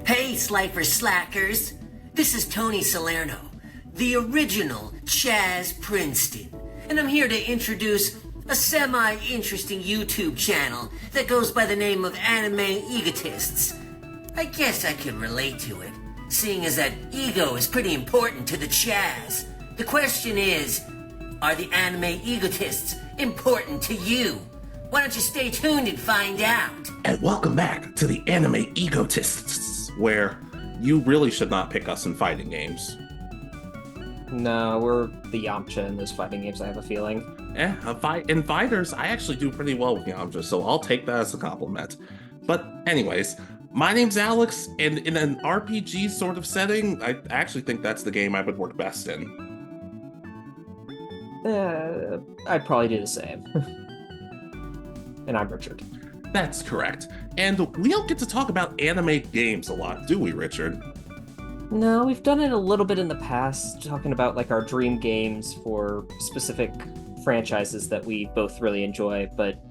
Hey, Slifer Slackers! This is Tony Salerno, the original Chaz Princeton, and I'm here to introduce a semi-interesting YouTube channel that goes by the name of Anime Egotists. I guess I can relate to it, seeing as that ego is pretty important to the Chaz. The question is, are the Anime Egotists important to you? Why don't you stay tuned and find out? And welcome back to the Anime Egotists, where you really should not pick us in fighting games. No, we're the Yamcha in those fighting games, I have a feeling. In fighters, I actually do pretty well with Yamcha, so I'll take that as a compliment. But anyways, my name's Alex, and in an RPG sort of setting, I actually think that's the game I would work best in. I'd probably do the same. And I'm Richard. That's correct. And we don't get to talk about anime games a lot, do we, Richard? No, we've done it a little bit in the past, talking about like our dream games for specific franchises that we both really enjoy, but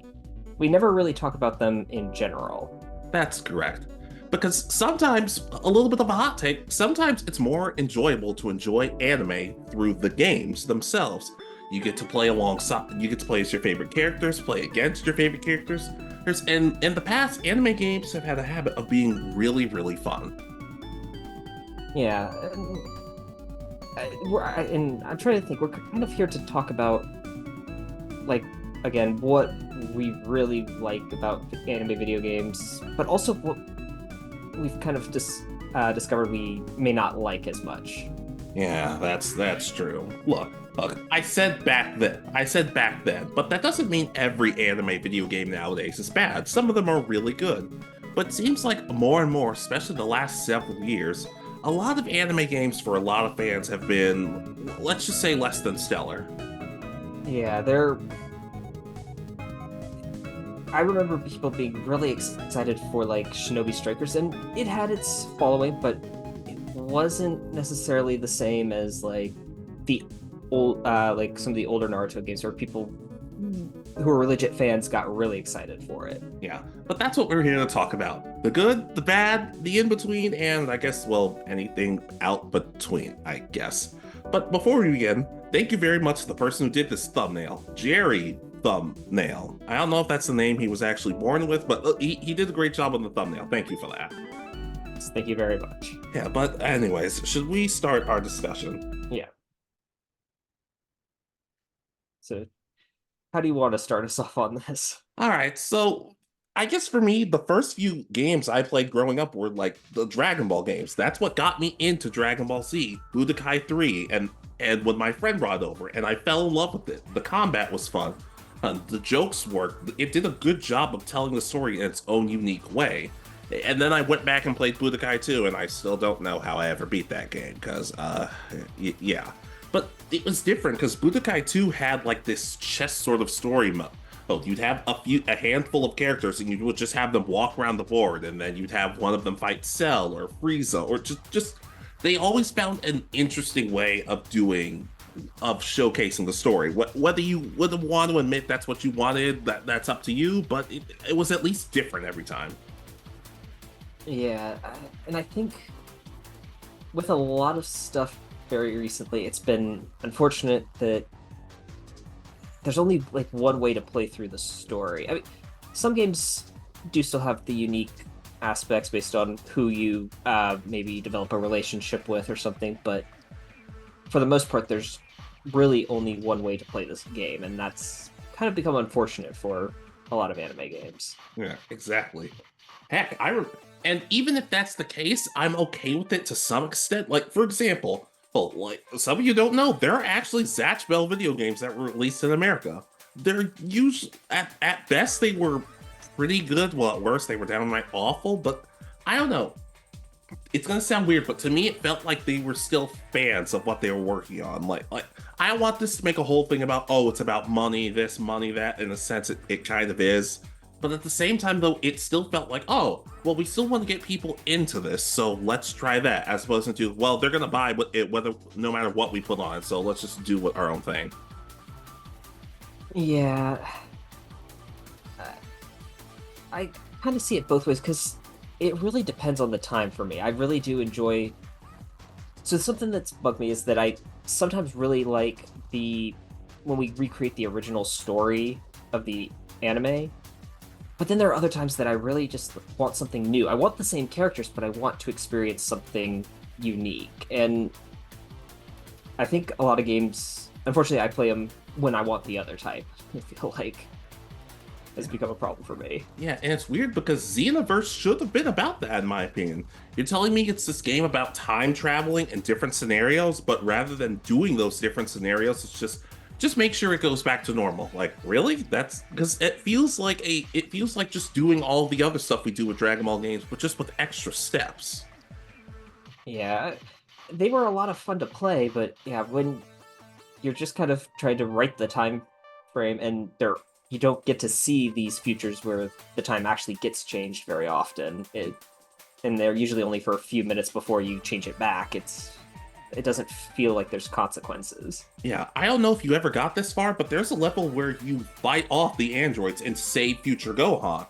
we never really talk about them in general. That's correct. Because sometimes, a little bit of a hot take, sometimes it's more enjoyable to enjoy anime through the games themselves. You get to play alongside, you get to play as your favorite characters, play against your favorite characters. And in the past, anime games have had a habit of being really, really fun. Yeah, and I'm trying to think, we're kind of here to talk about, like, again, what we really like about anime video games, but also what we've kind of discovered we may not like as much. Yeah, that's true. Look, I said back then, but that doesn't mean every anime video game nowadays is bad. Some of them are really good. But it seems like more and more, especially the last several years, a lot of anime games for a lot of fans have been, let's just say, less than stellar. Yeah, I remember people being really excited for like Shinobi Strikers, and it had its following, but it wasn't necessarily the same as like the old, like some of the older Naruto games where people who were legit fans got really excited for it. Yeah, but that's what we're here to talk about. The good, the bad, the in-between, and I guess, well, anything out between, I guess. But before we begin, thank you very much to the person who did this thumbnail, Jerry Thumbnail. I don't know if that's the name he was actually born with, but he did a great job on the thumbnail. Thank you for that. Thank you very much. Yeah, but anyways, should we start our discussion? Yeah. So, how do you want to start us off on this? All right, so I guess for me, the first few games I played growing up were like the Dragon Ball games. That's what got me into Dragon Ball Z, Budokai 3, and when my friend brought it over, and I fell in love with it. The combat was fun. The jokes worked. It did a good job of telling the story in its own unique way. And then I went back and played Budokai 2, and I still don't know how I ever beat that game, because, yeah. But it was different, because Budokai 2 had, like, this chess sort of story mode. Oh, you'd have a handful of characters, and you would just have them walk around the board, and then you'd have one of them fight Cell or Frieza, or just they always found an interesting way of showcasing the story. Whether you would want to admit that's what you wanted, that's up to you, but it was at least different every time. Yeah, and I think with a lot of stuff very recently, it's been unfortunate that there's only like one way to play through the story. I mean, some games do still have the unique aspects based on who you maybe develop a relationship with or something, but for the most part, there's really only one way to play this game, and that's kind of become unfortunate for a lot of anime games. Yeah, exactly. Heck, and even if that's the case, I'm okay with it to some extent. Like, for example, well, like some of you don't know, there are actually Zatch Bell video games that were released in America. They're usually, at best, they were pretty good. Well, at worst, they were downright awful, but I don't know. It's gonna sound weird, but to me, it felt like they were still fans of what they were working on. Like I don't want this to make a whole thing about, oh, it's about money, this, money, that. In a sense, it kind of is. But at the same time, though, it still felt like, oh, well, we still want to get people into this, so let's try that, as opposed to, well, they're gonna buy it whether no matter what we put on, so let's just do our own thing. Yeah, I kind of see it both ways, because it really depends on the time for me. I really do enjoy. So something that's bugged me is that I sometimes really like the when we recreate the original story of the anime. But then there are other times that I really just want something new. I want the same characters, but I want to experience something unique. And I think a lot of games, unfortunately, I play them when I want the other type. I feel like has become a problem for me. Yeah, and it's weird because Xenoverse should have been about that, in my opinion. You're telling me it's this game about time traveling and different scenarios, but rather than doing those different scenarios, it's just make sure it goes back to normal. Like, really? That's because it feels like just doing all the other stuff we do with Dragon Ball games, but just with extra steps. Yeah, they were a lot of fun to play, but yeah, when you're just kind of trying to write the time frame and you don't get to see these futures where the time actually gets changed very often. And they're usually only for a few minutes before you change it back. It doesn't feel like there's consequences. Yeah, I don't know if you ever got this far, but there's a level where you fight off the androids and save future Gohan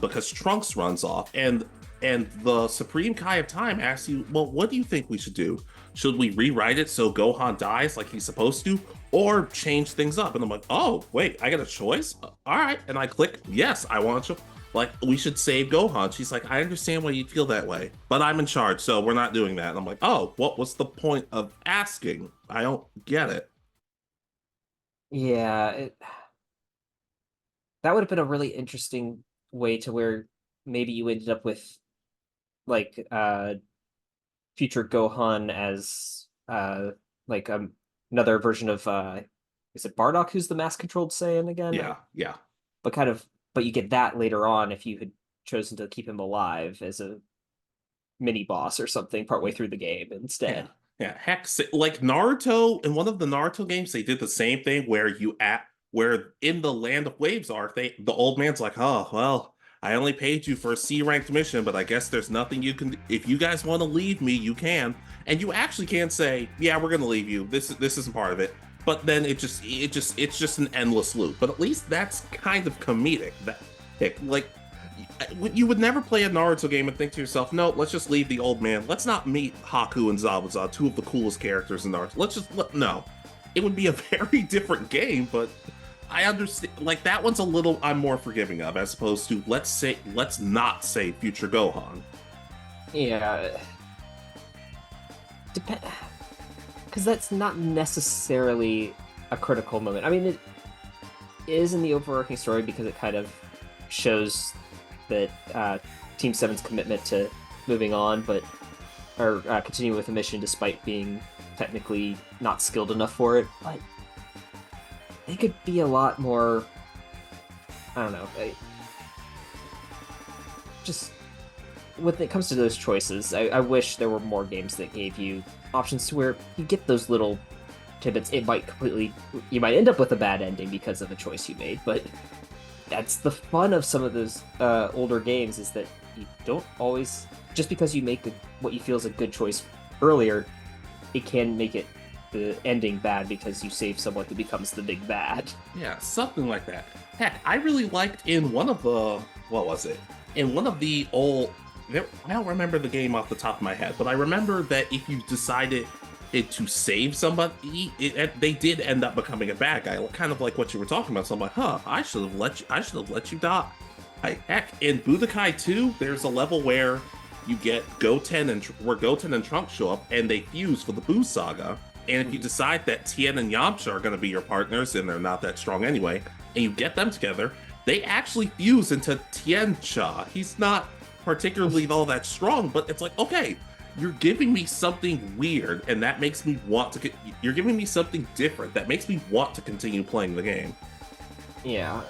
because Trunks runs off, and the Supreme Kai of Time asks you, well, what do you think we should do? Should we rewrite it so Gohan dies like he's supposed to, or change things up? And I'm like, oh, wait, I got a choice? All right. And I click, yes, I want to. Like, we should save Gohan. She's like, I understand why you'd feel that way, but I'm in charge, so we're not doing that. And I'm like, oh, what was the point of asking? I don't get it. Yeah, that would have been a really interesting way to where maybe you ended up with like future Gohan as like another version of is it Bardock who's the mass controlled Saiyan again? Yeah, yeah. But you get that later on if you had chosen to keep him alive as a mini boss or something partway through the game instead. Yeah, heck, like Naruto, in one of the Naruto games, they did the same thing where in the Land of Waves arc, the old man's like, oh, well, I only paid you for a C-ranked mission, but I guess there's nothing you can. If you guys want to leave me, you can, and you actually can say, yeah, we're gonna leave you. This isn't part of it. But then it's just an endless loop. But at least that's kind of comedic. Like you would never play a Naruto game and think to yourself, no, let's just leave the old man. Let's not meet Haku and Zabuza, two of the coolest characters in Naruto. No. It would be a very different game, but I understand. Like, that one's a little I'm more forgiving of, as opposed to let's not say future Gohan. Yeah. Because that's not necessarily a critical moment. I mean, it is in the overarching story because it kind of shows that Team 7's commitment to moving on, or continuing with the mission despite being technically not skilled enough for it. But they could be a lot more. I don't know. Just when it comes to those choices, I wish there were more games that gave you options to where you get those little tidbits. You might end up with a bad ending because of a choice you made, but that's the fun of some of those older games, is that you don't always, just because you make what you feel is a good choice earlier, it can make it the ending bad because you save someone who becomes the big bad. Yeah, something like that. Heck, I really liked in one of the, what was it? In one of the old, I don't remember the game off the top of my head, but I remember that if you decided to save somebody, they did end up becoming a bad guy, kind of like what you were talking about. So I'm like, huh, I should have let you die. Heck, in Budokai 2, there's a level where you get Goten and Trunks show up, and they fuse for the Buu Saga. And if you decide that Tien and Yamcha are going to be your partners, and they're not that strong anyway, and you get them together, they actually fuse into Tien-Cha. He's not particularly all that strong, but it's like, okay, you're giving me something weird, and that makes me want to. You're giving me something different that makes me want to continue playing the game. Yeah,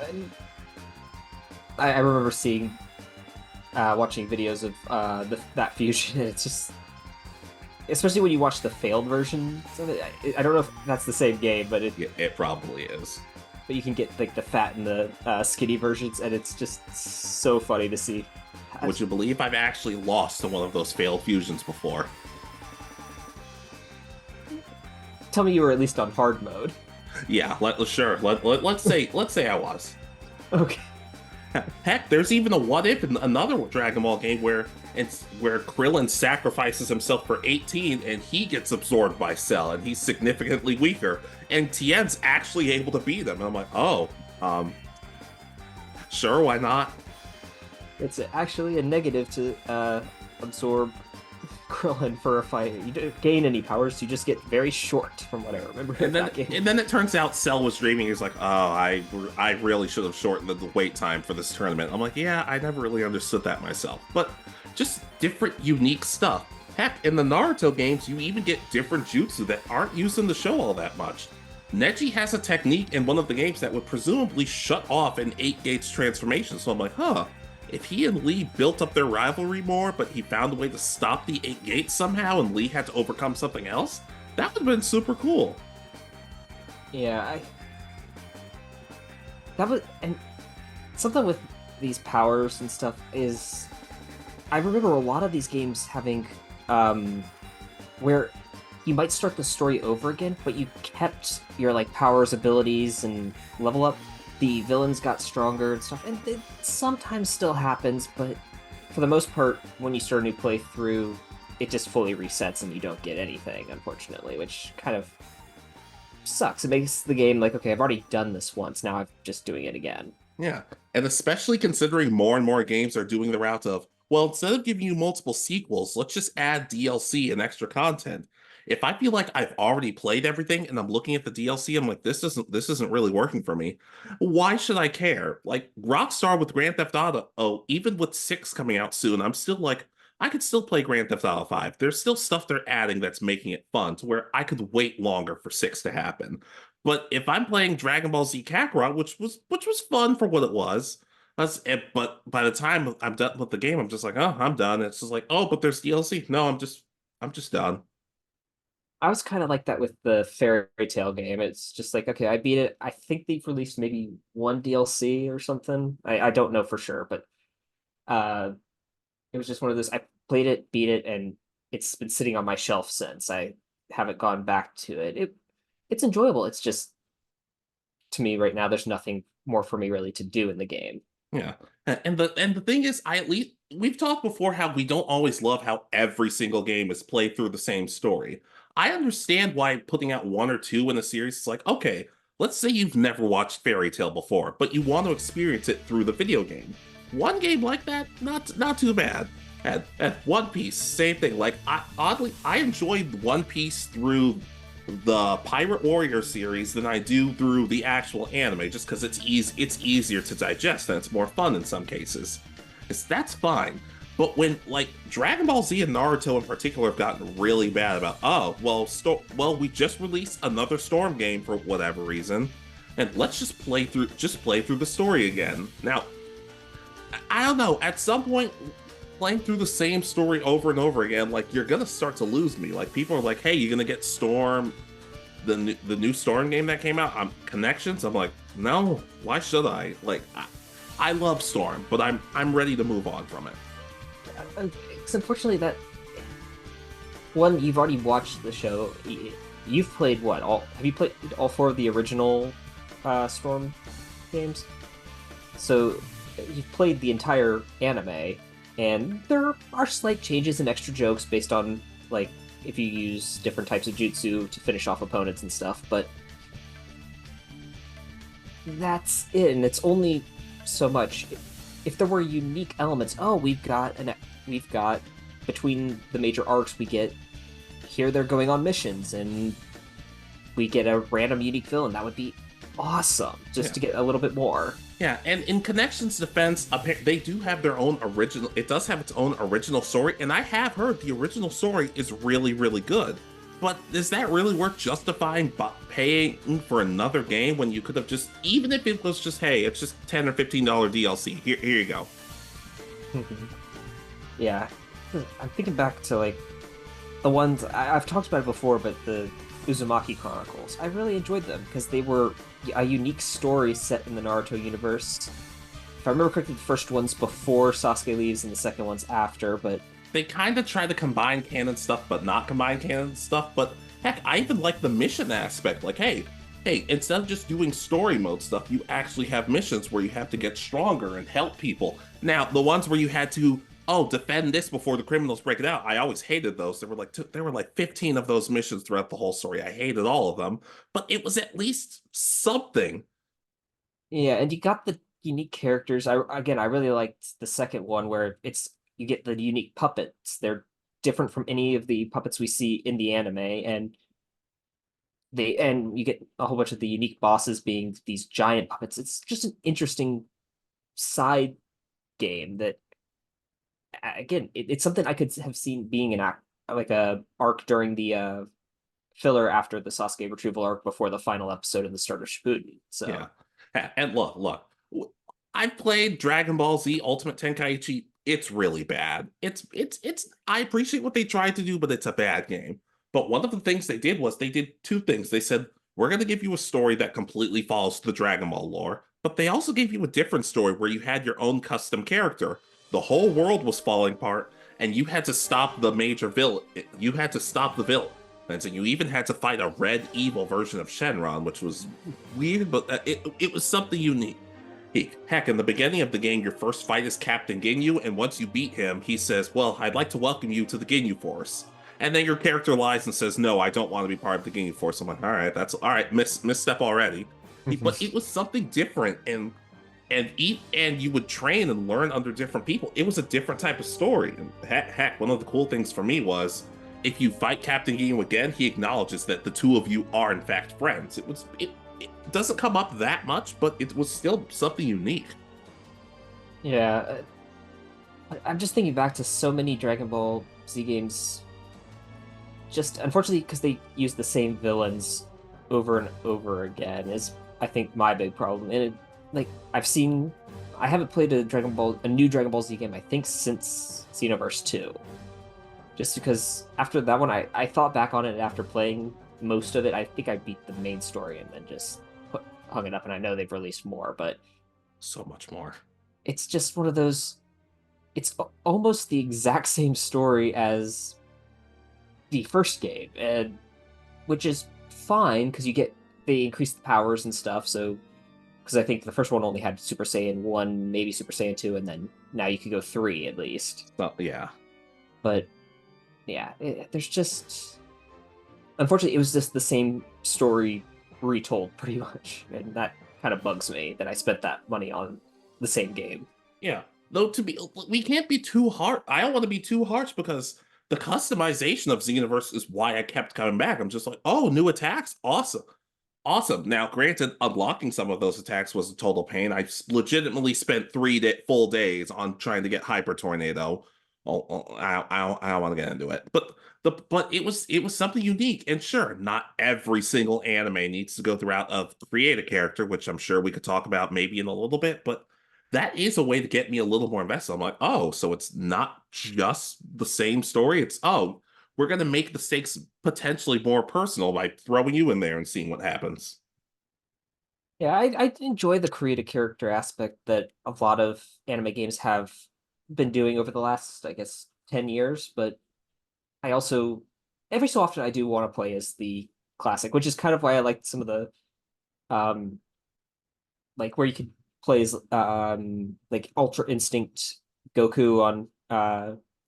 I remember watching videos of that fusion. It's just, especially when you watch the failed version of it. I don't know if that's the same game, but it probably is. But you can get like the fat and the skinny versions, and it's just so funny to see. Would you believe I've actually lost to one of those failed fusions before? Tell me you were at least on hard mode. Yeah, sure. Let's say I was. Okay. Heck, there's even a what if in another Dragon Ball game where Krillin sacrifices himself for 18 and he gets absorbed by Cell and he's significantly weaker, and Tien's actually able to beat him. And I'm like, oh, sure, why not? It's actually a negative to absorb Krillin for a fight. You don't gain any powers, you just get very short, from what I remember. And then it turns out Cell was dreaming. He's like, oh, I really should have shortened the wait time for this tournament. I'm like, yeah, I never really understood that myself. But just different, unique stuff. Heck, in the Naruto games, you even get different jutsu that aren't used in the show all that much. Neji has a technique in one of the games that would presumably shut off an 8 Gates transformation. So I'm like, huh. If he and Lee built up their rivalry more, but he found a way to stop the 8 Gates somehow and Lee had to overcome something else, that would have been super cool. Yeah, that was, and something with these powers and stuff is, I remember a lot of these games having, where you might start the story over again, but you kept your, like, powers, abilities, and level up. The villains got stronger and stuff, and it sometimes still happens, but for the most part, when you start a new playthrough, it just fully resets and you don't get anything, unfortunately, which kind of sucks. It makes the game like, okay, I've already done this once, now I'm just doing it again. Yeah, and especially considering more and more games are doing the route of, well, instead of giving you multiple sequels, let's just add DLC and extra content. If I feel like I've already played everything and I'm looking at the DLC, I'm like, this isn't really working for me. Why should I care? Like Rockstar with Grand Theft Auto, oh, even with 6 coming out soon, I'm still like, I could still play Grand Theft Auto 5. There's still stuff they're adding that's making it fun to where I could wait longer for 6 to happen. But if I'm playing Dragon Ball Z Kakarot, which was fun for what it was, but by the time I'm done with the game, I'm just like, oh, I'm done. It's just like, oh, but there's DLC. No, I'm just done. I was kind of like that with the Fairy Tail game. It's just like, okay, I beat it. I think they've released maybe one DLC or something. I don't know for sure, but it was just one of those. I played it, beat it, and it's been sitting on my shelf since. I haven't gone back to it. It's enjoyable. It's just, to me right now, there's nothing more for me really to do in the game. Yeah. And the thing is, I at least we've talked before how we don't always love how every single game is played through the same story. I understand why putting out 1 or 2 in a series is like, okay, let's say you've never watched Fairy Tail before, but you want to experience it through the video game. One game like that, not too bad. At One Piece, same thing. Like, I enjoyed One Piece through the Pirate Warrior series than I do through the actual anime, just because it's easier to digest and it's more fun in some cases. That's fine. But when, like, Dragon Ball Z and Naruto in particular have gotten really bad about, oh, well, we just released another Storm game for whatever reason, and let's just play through the story again. Now, I don't know, at some point, playing through the same story over and over again, like, you're gonna start to lose me. Like, people are like, hey, you're gonna get Storm, the new Storm game that came out, Connections? I'm like, no, why should I? Like, I love Storm, but I'm ready to move on from it. It's unfortunately that one, you've already watched the show. You've played what? Have you played all 4 of the original Storm games? So you've played the entire anime, and there are slight changes and extra jokes based on, like, if you use different types of jutsu to finish off opponents and stuff, but that's it, and it's only so much. If there were unique elements, oh, we've got between the major arcs, we get here they're going on missions, and we get a random unique villain. That would be awesome, just to get a little bit more. Yeah, and in Connection's defense, they do have their own original. It does have its own original story, and I have heard the original story is really, really good. But is that really worth justifying paying for another game when you could have just, even if it was just, hey, it's just $10 or $15 DLC. Here you go. Yeah, I'm thinking back to, like, the ones I've talked about it before, but the Uzumaki Chronicles. I really enjoyed them because they were a unique story set in the Naruto universe. If I remember correctly, the first one's before Sasuke leaves and the second one's after, but they kind of try to combine canon stuff, but not combine canon stuff. But heck, I even like the mission aspect. Like, hey, hey, instead of just doing story mode stuff, you actually have missions where you have to get stronger and help people. Now, the ones where you had to, oh, defend this before the criminals break it out, I always hated those. There were like 15 of those missions throughout the whole story. I hated all of them, but it was at least something. Yeah, and you got the unique characters. I really liked the second one where it's you get the unique puppets. They're different from any of the puppets we see in the anime, and you get a whole bunch of the unique bosses being these giant puppets. It's just an interesting side game that again, it's something I could have seen being an act like a arc during the filler after the Sasuke retrieval arc before the final episode in the start of Shippuden. Yeah. So And look, I've played Dragon Ball Z Ultimate Tenkaichi. It's really bad. I appreciate what they tried to do, but it's a bad game. But one of the things they did was they did two things. They said, we're going to give you a story that completely follows the Dragon Ball lore, but they also gave you a different story where you had your own custom character. The whole world was falling apart, and you had to stop the major villain. You had to stop the villain. And so you even had to fight a red evil version of Shenron, which was weird, but it was something unique. Heck, in the beginning of the game, your first fight is Captain Ginyu, and once you beat him, he says, well, I'd like to welcome you to the Ginyu Force. And then your character lies and says, no, I don't want to be part of the Ginyu Force. I'm like, all right, that's all right, misstep already. But it was something different, and you would train and learn under different people. It was a different type of story. And heck, one of the cool things for me was if you fight Captain Ginyu again, he acknowledges that the two of you are in fact friends. It doesn't come up that much, but it was still something unique. yeah, I'm just thinking back to so many Dragon Ball Z games. Just unfortunately, because they use the same villains over and over again, is I think my big problem. And like I haven't played a new Dragon Ball Z game, I think, since Xenoverse 2. Just because after that one, I thought back on it after playing most of it. I think I beat the main story and then just hung it up. And I know they've released more, but So much more. it's just one of those. It's almost the exact same story as the first game, and which is fine because they increase the powers and stuff. So because I think the first one only had Super Saiyan 1, maybe Super Saiyan 2, and then now you can go 3 at least. So, yeah. But yeah, there's just unfortunately it was just the same story retold pretty much, and that kind of bugs me that I spent that money on the same game. Yeah. Though we can't be too hard. I don't want to be too harsh because the customization of Xenoverse is why I kept coming back. I'm just like, oh, new attacks, awesome, awesome. Now, granted, unlocking some of those attacks was a total pain. I legitimately spent full days on trying to get Hyper Tornado. I don't want to get into it, but it was something unique. And sure, not every single anime needs to go throughout of create a character, which I'm sure we could talk about maybe in a little bit, but that is a way to get me a little more invested. I'm like, oh, so it's not just the same story. It's, oh, we're going to make the stakes potentially more personal by throwing you in there and seeing what happens. Yeah, I enjoy the create a character aspect that a lot of anime games have been doing over the last, I guess, 10 years, but I also every so often I do want to play as the classic, which is kind of why I like some of the um like where you could play as like Ultra Instinct Goku on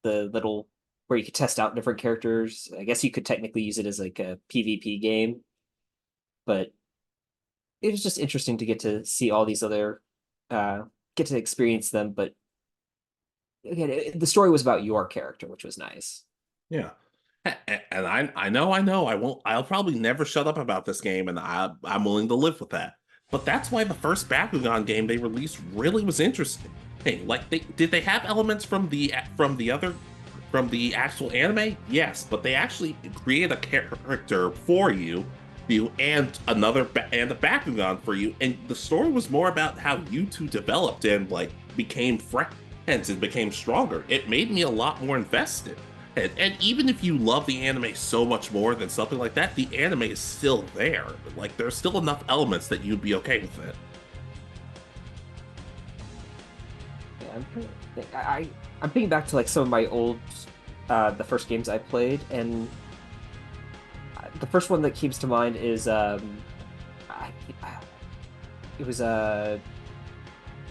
the little where you could test out different characters. I guess you could technically use it as like a PvP game, but it was just interesting to get to see all these other get to experience them. But again, the story was about your character, which was nice. Yeah. And I know, I won't, I'll probably never shut up about this game, and I'm willing to live with that. But that's why the first Bakugan game they released really was interesting. Hey, like did they have elements from the actual anime? Yes, but they actually create a character for you and and a Bakugan for you, and the story was more about how you two developed and like became friends and became stronger. It made me a lot more invested. And even if you love the anime so much more than something like that, the anime is still there. Like, there's still enough elements that you'd be okay with it. Yeah, I'm thinking back to like some of my old the first games I played, and the first one that keeps to mind is it was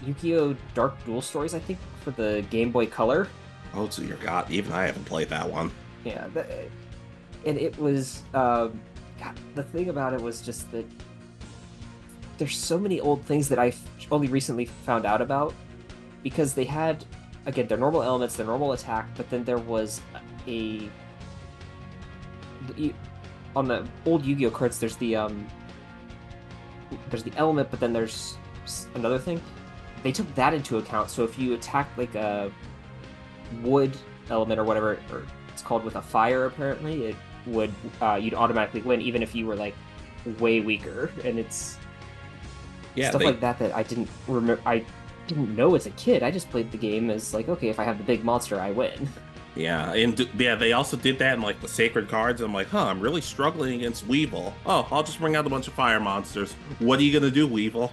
Yu-Gi-Oh! Dark Duel Stories, I think, for the Game Boy Color. Oh, dear God, even I haven't played that one. Yeah, and it was God, the thing about it was just that there's so many old things that I only recently found out about because they had again their normal elements, their normal attack, but then there was a on the old Yu-Gi-Oh cards. There's the element, but then there's another thing. They took that into account. So if you attack like a wood element or whatever, or it's called with a fire, apparently it would you'd automatically win, even if you were like way weaker. And it's Yeah, stuff like that that I didn't remember. I didn't know as a kid. I just played the game as like, okay, if I have the big monster, I win. yeah, and yeah, they also did that in like the sacred cards. I'm like, huh, I'm really struggling against Weevil. Oh, I'll just bring out a bunch of fire monsters. What are you gonna do, Weevil?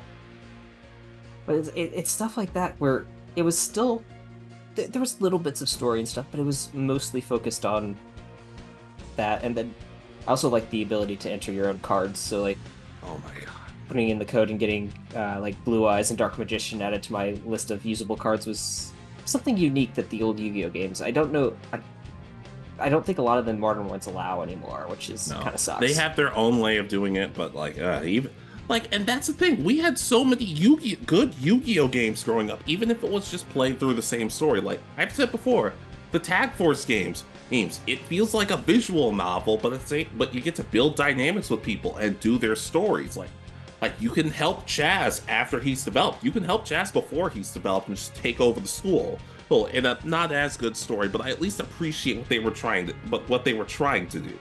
But it's stuff like that where it was still there was little bits of story and stuff, but it was mostly focused on that. And then I also like the ability to enter your own cards. So like Oh my God. putting in the code and getting like Blue Eyes and Dark Magician added to my list of usable cards was something unique that the old Yu-Gi-Oh games. I don't know. I don't think a lot of the modern ones allow anymore, which is No, kind of sucks. they have their own way of doing it, but like even like, and that's the thing. We had so many good Yu-Gi-Oh games growing up, even if it was just playing through the same story. Like I've said before, the Tag Force games, it feels like a visual novel, but but you get to build dynamics with people and do their stories. Like you can help Chaz after he's developed. You can help Chaz before he's developed and just take over the school. Well, in a not as good story, but I at least appreciate what they were trying to do.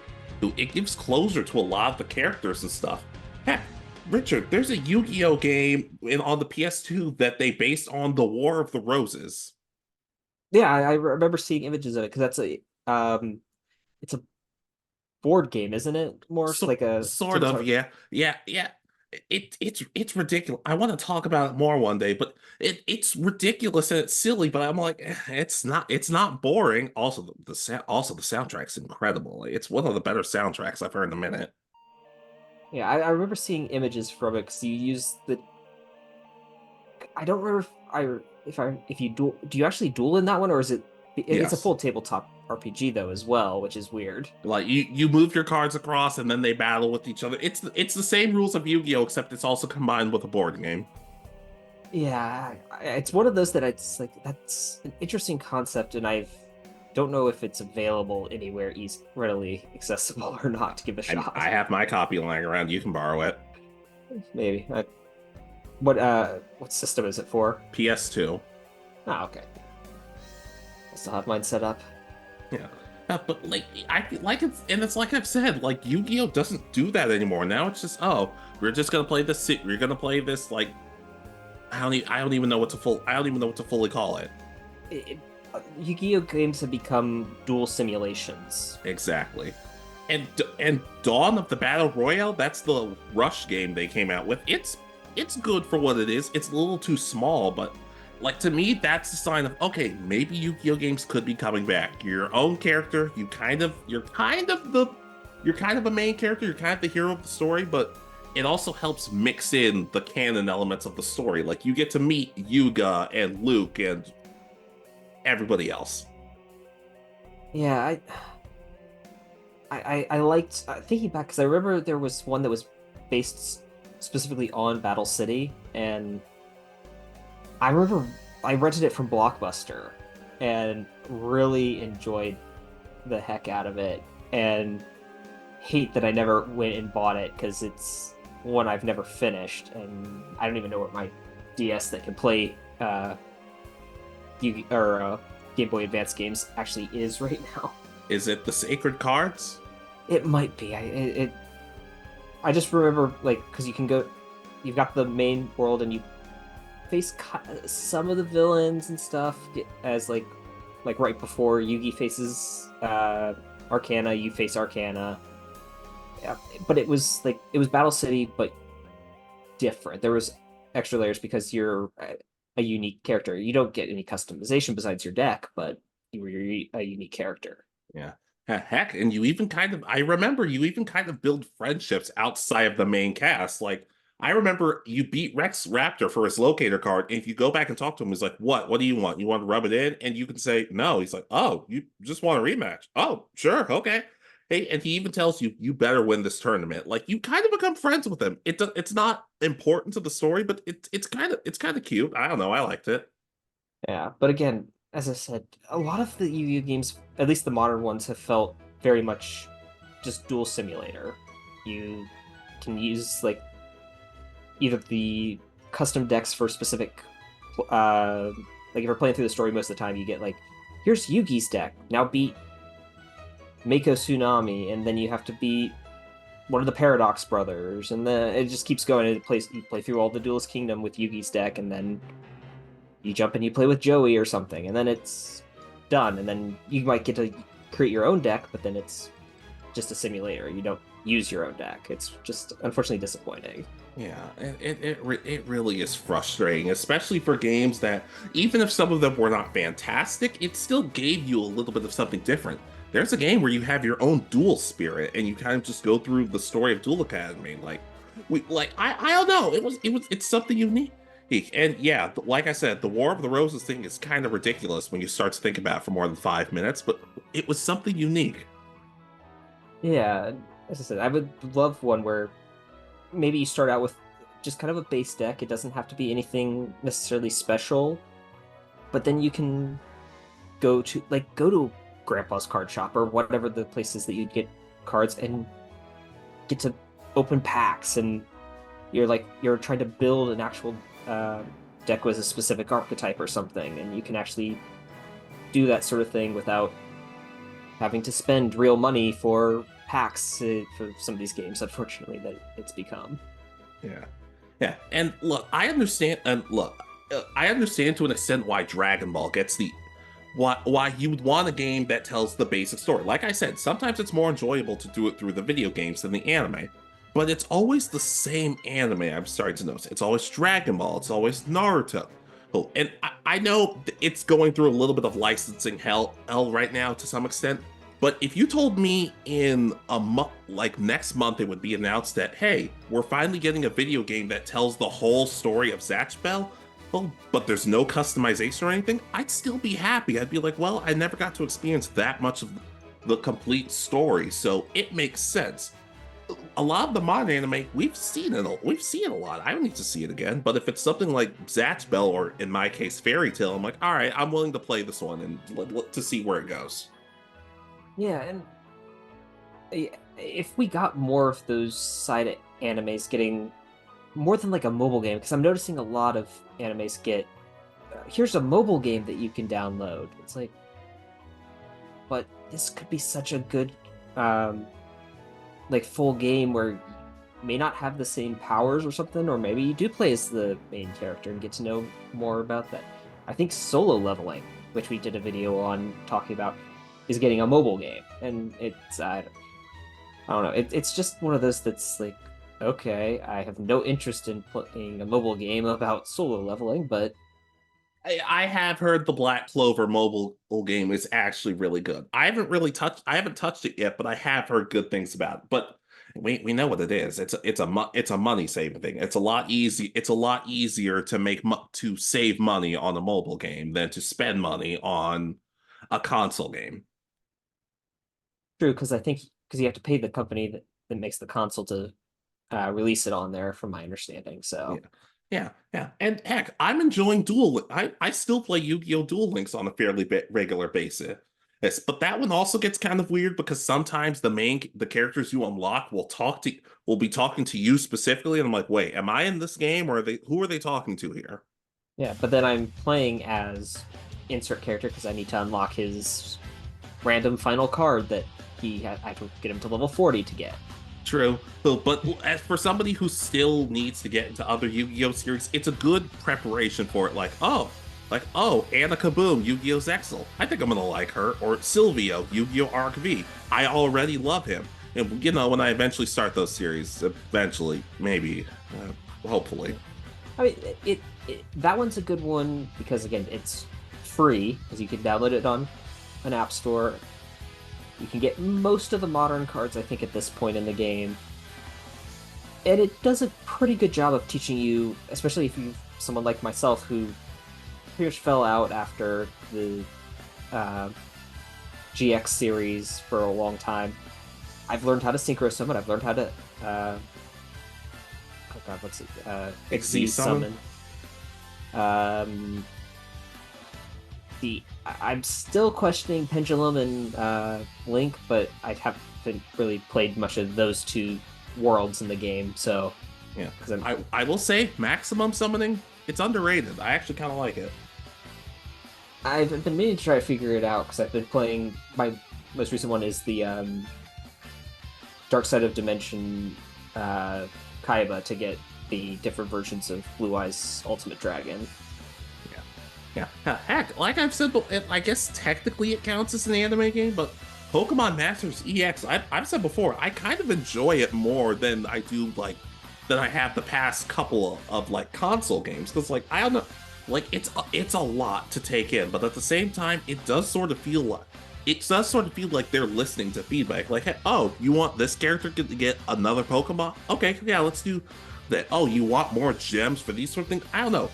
It gives closure to a lot of the characters and stuff. Heck, Richard, there's a Yu-Gi-Oh game on the PS2 that they based on the War of the Roses. Yeah, I remember seeing images of it because it's a board game, isn't it? More So like a sort of, tabletop. yeah, yeah, yeah. It's ridiculous. I want to talk about it more one day, but it's ridiculous and it's silly. But I'm like, it's not boring. Also, the soundtrack's incredible. It's one of the better soundtracks I've heard in a minute. Yeah, I remember seeing images from it because you use the. I don't remember if you duel. Do you actually duel in that one, or is it? It's a Yes, full tabletop RPG though as well, which is weird. like you move your cards across and then they battle with each other. It's the same rules of Yu-Gi-Oh, except it's also combined with a board game. Yeah, it's one of those that it's like that's an interesting concept, and I don't know if it's available anywhere readily accessible or not to give it a And shot. I have my copy lying around. You can borrow it. Maybe. What system is it for? PS2. Oh, okay. I still have mine set up. Yeah. But like I feel like it's like I've said, like Yu-Gi-Oh doesn't do that anymore. Now it's just, oh, we're just gonna play this. We're gonna play this like I don't even know what to fully call it. Yu-Gi-Oh games have become dual simulations. Exactly. And Dawn of the Battle Royale, that's the Rush game they came out with. It's good for what it is. It's a little too small, but like to me, that's a sign of okay, maybe Yu-Gi-Oh games could be coming back. You're your own character. You're kind of a main character. You're kind of the hero of the story, but it also helps mix in the canon elements of the story. Like you get to meet Yuga and Luke and everybody else. Yeah, I liked thinking back because I remember there was one that was based specifically on Battle City, and I remember I rented it from Blockbuster and really enjoyed the heck out of it, and hate that I never went and bought it because it's one I've never finished, and I don't even know where my DS that can play Game Boy Advance games actually is right now. Is it the Sacred Cards? It might be. I just remember like because you've got the main world and you face some of the villains and stuff as like right before Yugi faces Arcana, you face Arcana. Yeah, but it was Battle City, but different. There was extra layers because you're a unique character. You don't get any customization besides your deck, but you were a unique character. Yeah. Heck, and you even I remember you even kind of build friendships outside of the main cast. Like I remember you beat Rex Raptor for his locator card. And if you go back and talk to him, he's like, "What? What do you want? You want to rub it in?" And you can say, "No." He's like, "Oh, you just want a rematch? Oh, sure, okay." Hey, and he even tells you, "You better win this tournament." Like you kind of become friends with him. It's not important to the story, but it's kind of cute. I don't know. I liked it. Yeah, but again, as I said, a lot of the Yu-Gi-Oh games, at least the modern ones, have felt very much just duel simulator. You can use like either the custom decks for specific like if you're playing through the story most of the time, you get like, here's Yugi's deck. Now beat Mako Tsunami, and then you have to beat one of the Paradox brothers, and then it just keeps going. You play through all the Duelist Kingdom with Yugi's deck, and then you jump and you play with Joey or something, and then it's done. And then you might get to create your own deck, but then it's just a simulator. You don't use your own deck. It's just unfortunately disappointing. Yeah, it really is frustrating, especially for games that, even if some of them were not fantastic, it still gave you a little bit of something different. There's a game where you have your own duel spirit, and you kind of just go through the story of Duel Academy. I don't know, it's something unique. And yeah, like I said, the War of the Roses thing is kind of ridiculous when you start to think about it for more than 5 minutes, but it was something unique. Yeah, as I said, I would love one where maybe you start out with just kind of a base deck. It doesn't have to be anything necessarily special, but then you can go to Grandpa's card shop or whatever the places that you get cards and get to open packs, and you're trying to build an actual deck with a specific archetype or something, and you can actually do that sort of thing without having to spend real money for packs for some of these games, unfortunately, that it's become. Yeah. Yeah. And look, I understand to an extent why Dragon Ball gets the why you would want a game that tells the basic story. Like I said, sometimes it's more enjoyable to do it through the video games than the anime. But it's always the same anime, I'm starting to notice. It's always Dragon Ball, it's always Naruto. Oh, and I know it's going through a little bit of licensing hell right now to some extent. But if you told me in a month, like next month, it would be announced that, hey, we're finally getting a video game that tells the whole story of Zatch Bell, well, but there's no customization or anything, I'd still be happy. I'd be like, well, I never got to experience that much of the complete story, so it makes sense. A lot of the modern anime, we've seen it. We've seen it a lot. I don't need to see it again. But if it's something like Zatch Bell or, in my case, Fairy Tail, I'm like, all right, I'm willing to play this one and to see where it goes. Yeah, and if we got more of those side animes getting more than like a mobile game, because I'm noticing a lot of animes get here's a mobile game that you can download. It's like, but this could be such a good like full game where you may not have the same powers or something, or maybe you do play as the main character and get to know more about that. I think solo leveling, which we did a video on talking about, is getting a mobile game, and it's I don't know, it's just one of those that's like, okay, I have no interest in playing a mobile game about solo leveling, but I have heard the Black Clover mobile game is actually really good. I haven't touched it yet, but I have heard good things about it. But we know what it is. It's a money saving thing. It's a lot easier to to save money on a mobile game than to spend money on a console game. true, because I think because you have to pay the company that makes the console to release it on there, from my understanding. Yeah. So Yeah. And heck, I'm enjoying I still play Yu-Gi-Oh! Duel Links on a fairly regular basis. Yes, but that one also gets kind of weird because sometimes the characters you unlock will be talking to you specifically, and I'm like, wait, am I in this game, or who are they talking to here? yeah, but then I'm playing as insert character because I need to unlock his random final card that I have to get him to level 40 to get. True. But as for somebody who still needs to get into other Yu-Gi-Oh series, it's a good preparation for it. Like, Anna Kaboom, Yu-Gi-Oh! Zexal. I think I'm gonna like her. Or Silvio, Yu-Gi-Oh! Arc V. I already love him. And when I eventually start those series, maybe, hopefully. I mean, that one's a good one because again, it's free because you can download it on an app store. You can get most of the modern cards, I think, at this point in the game. and it does a pretty good job of teaching you, especially if you someone like myself who pretty much fell out after the uh, GX series for a long time. I've learned how to synchro summon. I've learned how to oh god, what's it? XZ summon? Um, I'm still questioning Pendulum and Link, but I haven't really played much of those two worlds in the game. So Yeah, I will say maximum summoning, it's underrated. I actually kind of like it. I've been meaning to try to figure it out because I've been playing. My most recent one is the Dark Side of Dimension Kaiba to get the different versions of Blue Eyes Ultimate Dragon. Yeah. Heck, like I've said, I guess technically it counts as an anime game, but Pokemon Masters EX, I've said before, I kind of enjoy it more than I do than I have the past couple of like console games, because like I don't know, like it's a lot to take in, but at the same time, it does sort of feel like they're listening to feedback. Like, hey, oh, you want this character to get another Pokemon? Okay, yeah, let's do that. Oh, you want more gems for these sort of things? I don't know.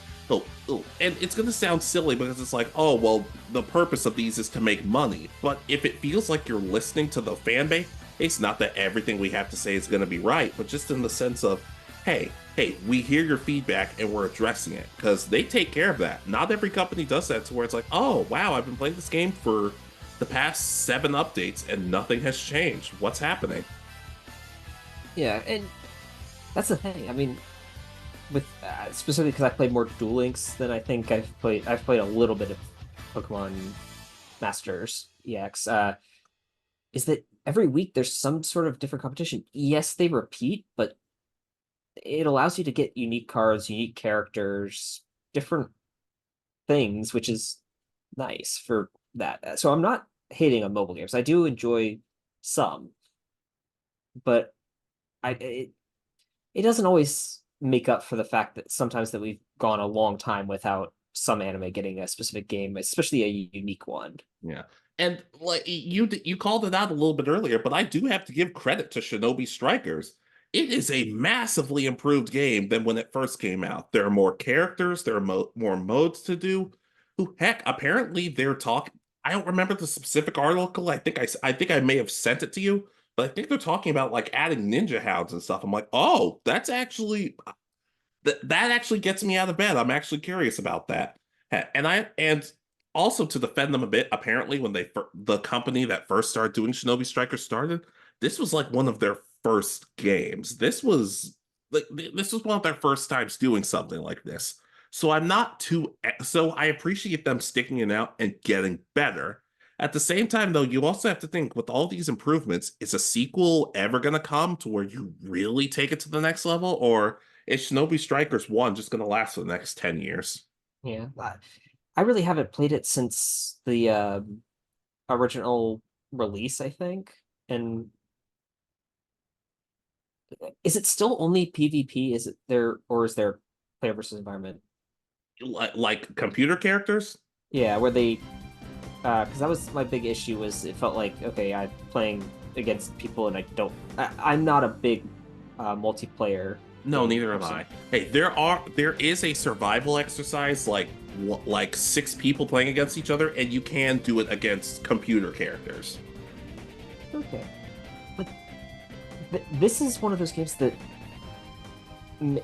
And it's gonna sound silly because it's like, oh, well, the purpose of these is to make money. But if it feels like you're listening to the fan base, it's not that everything we have to say is gonna be right, but just in the sense of, hey, we hear your feedback and we're addressing it, because they take care of that. Not every company does that to where it's like, oh, wow, I've been playing this game for the past 7 updates and nothing has changed. What's happening? Yeah, and that's the thing. I mean, with specifically because I played more Duel Links than I think I've played. I've played a little bit of Pokemon Masters EX. Is that every week there's some sort of different competition? Yes, they repeat, but it allows you to get unique cards, unique characters, different things, which is nice for that. So I'm not hating on mobile games. I do enjoy some, but it doesn't always make up for the fact that sometimes that we've gone a long time without some anime getting a specific game, especially a unique one. Yeah. And like you called it out a little bit earlier, but I do have to give credit to Shinobi Strikers. It is a massively improved game than when it first came out. There are more characters, there are more modes to do. Who heck, apparently they're talking. I don't remember the specific article. I think I may have sent it to you, but I think they're talking about like adding ninja hounds and stuff. I'm like, oh, that's actually that actually gets me out of bed. I'm actually curious about that. And also to defend them a bit, apparently when the company that first started doing Shinobi Strikers started, this was like one of their first games. This was one of their first times doing something like this. So I'm not too so I appreciate them sticking it out and getting better. At the same time, though, you also have to think with all these improvements, is a sequel ever going to come to where you really take it to the next level? Or is Shinobi Strikers 1 just going to last for the next 10 years? Yeah, I really haven't played it since the original release, I think. And is it still only PvP? Is it there, or is there player versus environment? Like computer characters? Yeah, where they because that was my big issue. Was it felt like, okay, I'm playing against people and I'm not a big multiplayer No, neither am person. I. Hey, there is a survival exercise like 6 people playing against each other, and you can do it against computer characters. Okay, but this is one of those games that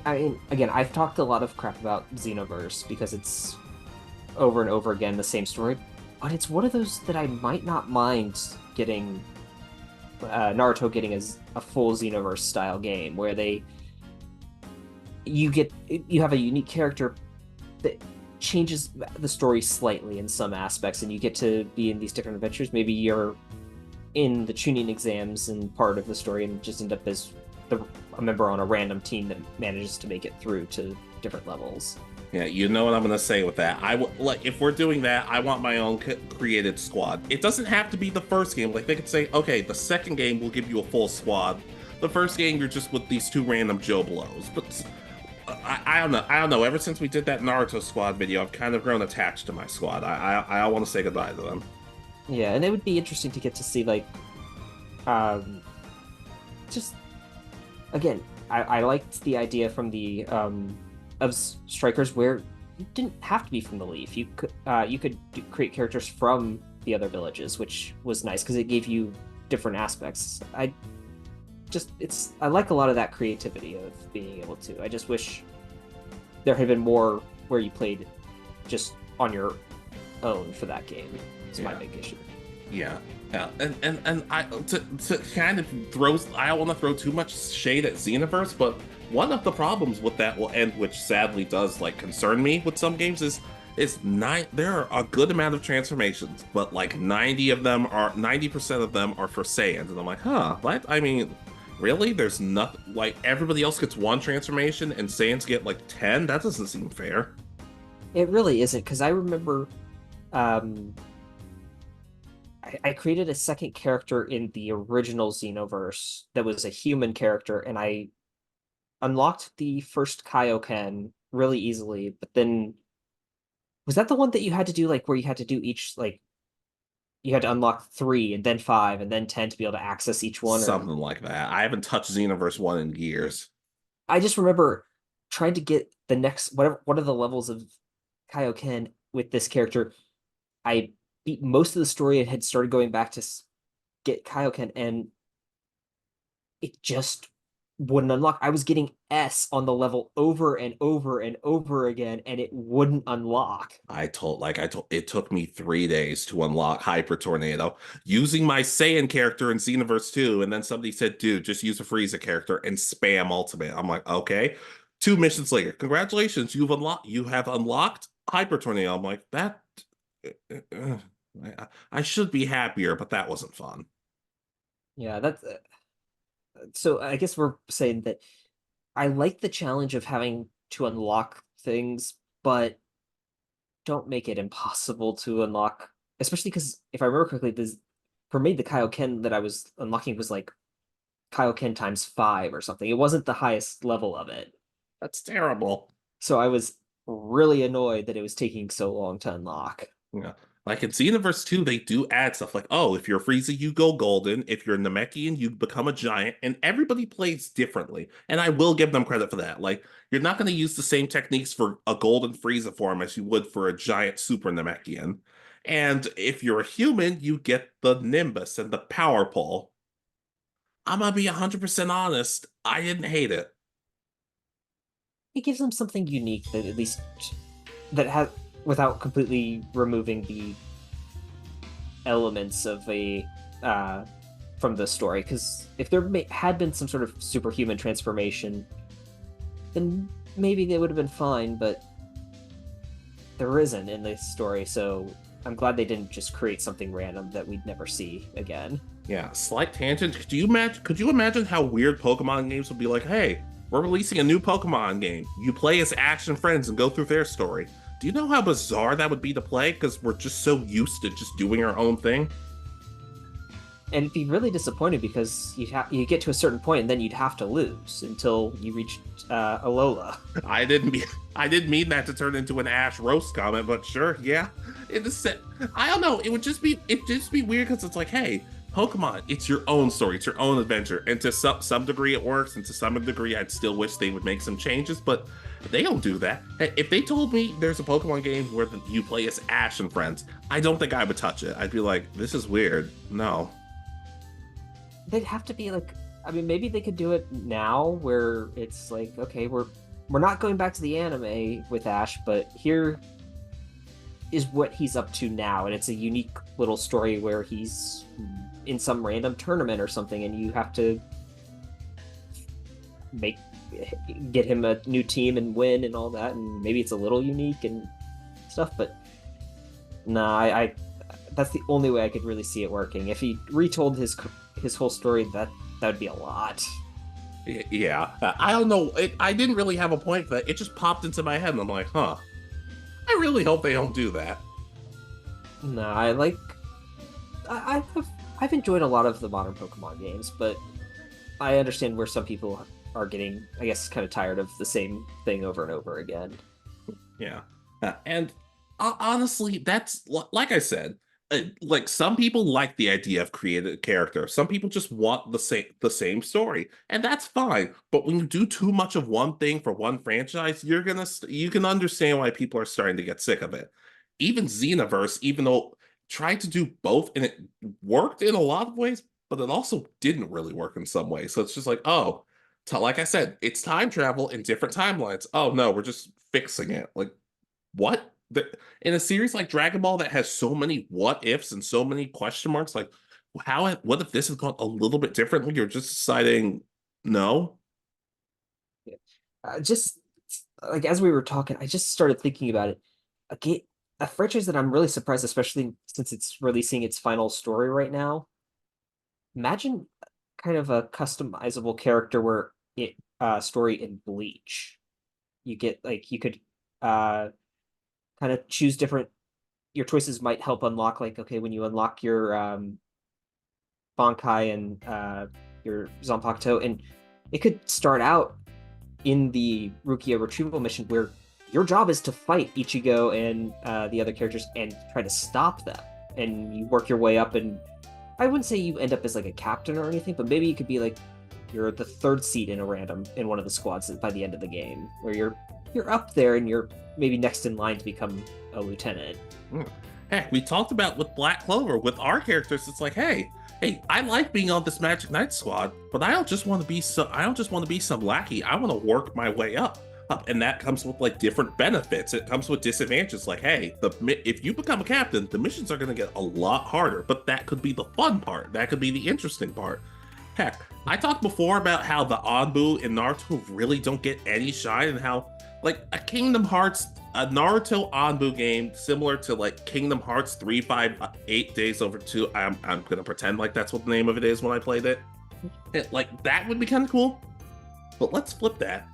I mean, again, I've talked a lot of crap about Xenoverse because it's over and over again the same story, but it's one of those that I might not mind getting Naruto getting as a full Xenoverse style game where you have a unique character that changes the story slightly in some aspects, and you get to be in these different adventures. Maybe you're in the tuning exams and part of the story and just end up as a member on a random team that manages to make it through to different levels. Yeah, you know what I'm gonna say with that. Like if we're doing that, I want my own created squad. It doesn't have to be the first game. Like they could say, okay, the second game will give you a full squad. The first game you're just with these 2 random Joe Blows. But I don't know. I don't know. Ever since we did that Naruto squad video, I've kind of grown attached to my squad. I want to say goodbye to them. Yeah, and it would be interesting to get to see like, just again, I liked the idea from the of strikers where you didn't have to be from the Leaf. You could create characters from the other villages, which was nice because it gave you different aspects. I like a lot of that creativity of being able to. I just wish there had been more where you played just on your own for that game. It's my big issue. Yeah. Yeah, and I to kind of I don't want to throw too much shade at Xenoverse, but one of the problems with that will end, which sadly does like concern me with some games, is there are a good amount of transformations, but like 90% of them are for Saiyans, and I'm like, huh, what? I mean, really? There's nothing like everybody else gets one transformation and Saiyans get like 10? That doesn't seem fair. It really isn't, because I remember um, I created a second character in the original Xenoverse that was a human character, and I unlocked the first Kaioken really easily, but then was that the one that you had to do like where you had to do each like you had to unlock 3 and then 5 and then 10 to be able to access each one? Or Something like that. I haven't touched Xenoverse 1 in years. I just remember trying to get the next whatever one of the levels of Kaioken with this character. I beat most of the story and had started going back to get Kaioken, and it just wouldn't unlock. I was getting S on the level over and over and over again, and it wouldn't unlock. It took me 3 days to unlock Hyper Tornado using my Saiyan character in Xenoverse 2, and then somebody said, dude, just use a Frieza character and spam ultimate. I'm like, okay. 2 missions later, congratulations, you have unlocked Hyper Tornado. I'm like, that I should be happier, but that wasn't fun. Yeah, that's so I guess we're saying that I like the challenge of having to unlock things, but don't make it impossible to unlock, especially because if I remember correctly, this for me the Kaioken that I was unlocking was like Kaioken times 5 or something. It wasn't the highest level of it. That's terrible. So I was really annoyed that it was taking so long to unlock. Yeah. Like in Xenoverse 2, they do add stuff like, oh, if you're Frieza, you go golden. If you're Namekian, you become a giant. And everybody plays differently. And I will give them credit for that. Like, you're not going to use the same techniques for a golden Frieza form as you would for a giant super Namekian. And if you're a human, you get the Nimbus and the Power Pole. I'm going to be 100% honest. I didn't hate it. It gives them something unique that at least that has without completely removing the elements of a from the story. Because if there had been some sort of superhuman transformation, then maybe they would have been fine. But there isn't in this story, so I'm glad they didn't just create something random that we'd never see again. Yeah, slight tangent. Could you imagine how weird Pokemon games would be like, hey, we're releasing a new Pokemon game. You play as Ash and friends and go through their story. Do you know how bizarre that would be to play? Because we're just so used to just doing our own thing. And it'd be really disappointing because you get to a certain point and then you'd have to lose until you reach Alola. I didn't mean that to turn into an Ash roast comment, but sure, yeah. I don't know. It'd just be weird because it's like, hey, Pokemon, it's your own story, it's your own adventure, and to some degree it works, and to some degree I'd still wish they would make some changes, but they don't do that. If they told me there's a Pokemon game where you play as Ash and friends, I don't think I would touch it. I'd be like, this is weird. No. They'd have to be like, I mean, maybe they could do it now where it's like, okay, we're not going back to the anime with Ash, but here is what he's up to now, and it's a unique little story where he's in some random tournament or something, and you have to get him a new team and win and all that, and maybe it's a little unique and stuff, but nah, I that's the only way I could really see it working. If he retold his whole story, that would be a lot. Yeah, I don't know. I didn't really have a point for that. It just popped into my head, and I'm like, huh. I really hope they don't do that. No, I've enjoyed a lot of the modern Pokemon games, but I understand where some people are getting, I guess, kind of tired of the same thing over and over again. Yeah. And honestly, that's like I said, like some people like the idea of creating a character. Some people just want the same story, and that's fine. But when you do too much of one thing for one franchise, you can understand why people are starting to get sick of it. Even Xenoverse, even though tried to do both and it worked in a lot of ways, but it also didn't really work in some ways. So it's just like, oh, like I said, it's time travel in different timelines. Oh no, we're just fixing it. Like what? In a series like Dragon Ball that has so many what ifs and so many question marks, like what if this has gone a little bit differently? You're just deciding no. Just like as we were talking, I just started thinking about it. A game, a franchise that I'm really surprised, especially since it's releasing its final story right now. Imagine kind of a customizable character where it story in Bleach. You get like you could uh kind of choose different your choices might help unlock like okay when you unlock your Bankai and your Zanpakuto and it could start out in the Rukia retrieval mission where your job is to fight Ichigo and the other characters and try to stop them and you work your way up and I wouldn't say you end up as like a captain or anything but maybe you could be like you're the third seat in a random in one of the squads by the end of the game where you're up there and you're maybe next in line to become a lieutenant. Hmm. Heck, we talked about with Black Clover with our characters. It's like, hey, I like being on this Magic Knight squad, but I don't just want to be some lackey. I want to work my way up, and that comes with like different benefits. It comes with disadvantages. Like, hey, if you become a captain, the missions are going to get a lot harder. But that could be the fun part. That could be the interesting part. Heck, I talked before about how the Anbu in Naruto really don't get any shine, and how like a Naruto Anbu game similar to like Kingdom Hearts 358 Days Over 2. I'm gonna pretend like that's what the name of it is when I played it. Like that would be kind of cool. But let's flip that.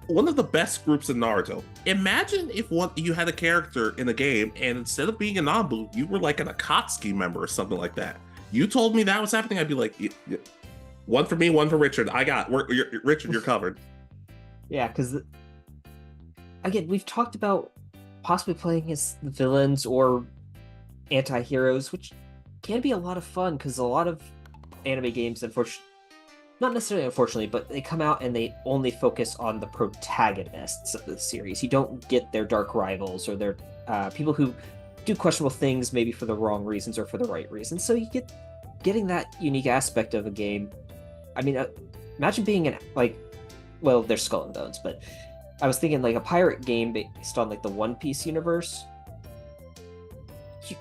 One of the best groups in Naruto. Imagine if you had a character in a game and instead of being an Anbu, you were like an Akatsuki member or something like that. You told me that was happening, I'd be like, one for me, one for Richard. Richard, you're covered. Yeah, because again, we've talked about possibly playing as villains or anti-heroes, which can be a lot of fun because a lot of anime games, unfortunately, not necessarily unfortunately, but they come out and they only focus on the protagonists of the series. You don't get their dark rivals or their people who do questionable things maybe for the wrong reasons or for the right reasons. So you getting that unique aspect of a game. I mean, imagine being well, there's Skull and Bones, but I was thinking like a pirate game based on like the One Piece universe.